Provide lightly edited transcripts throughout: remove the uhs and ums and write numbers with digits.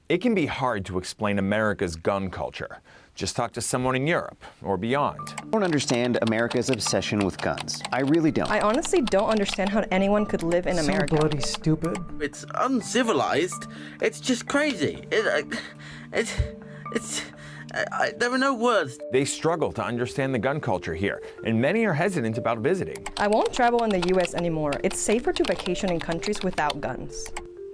It can be hard to explain America's gun culture. Just talk to someone in Europe or beyond. I don't understand America's obsession with guns. I really don't. I honestly don't understand how anyone could live in America. So bloody stupid. It's uncivilized. It's just crazy. There are no words. They struggle to understand the gun culture here, and many are hesitant about visiting. I won't travel in the US anymore. It's safer to vacation in countries without guns.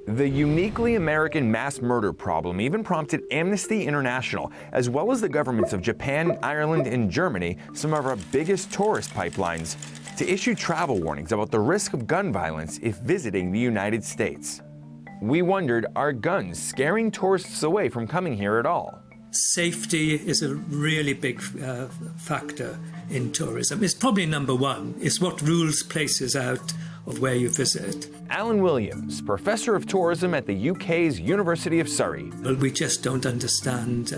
The uniquely American mass murder problem even prompted Amnesty International, as well as the governments of Japan, Ireland, and Germany, some of our biggest tourist pipelines, to issue travel warnings about the risk of gun violence if visiting the United States. We wondered, are guns scaring tourists away from coming here at all? Safety is a really big factor in tourism. It's probably number one. It's what rules places out of where you visit. Alan Williams, professor of tourism at the UK's University of Surrey. But we just don't understand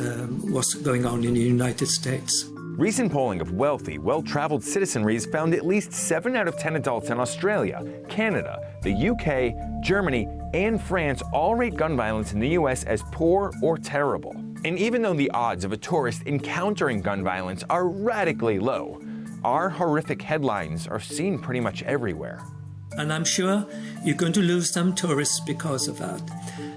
what's going on in the United States. Recent polling of wealthy, well-traveled citizenries found at least 7 out of 10 adults in Australia, Canada, the UK, Germany, and France all rate gun violence in the US as poor or terrible. And even though the odds of a tourist encountering gun violence are radically low, our horrific headlines are seen pretty much everywhere. And I'm sure you're going to lose some tourists because of that.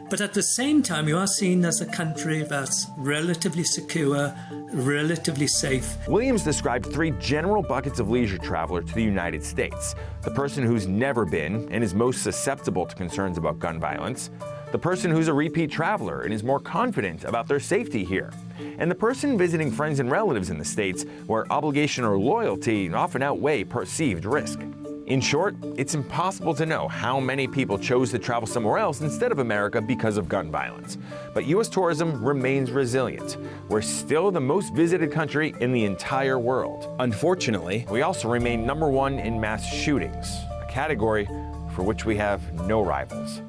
But at the same time, you are seen as a country that's relatively secure, relatively safe. Williams described 3 general buckets of leisure traveler to the United States: the person who's never been and is most susceptible to concerns about gun violence, the person who's a repeat traveler and is more confident about their safety here, and the person visiting friends and relatives in the States where obligation or loyalty often outweigh perceived risk. In short, it's impossible to know how many people chose to travel somewhere else instead of America because of gun violence. But U.S. tourism remains resilient. We're still the most visited country in the entire world. Unfortunately, we also remain #1 in mass shootings, a category for which we have no rivals.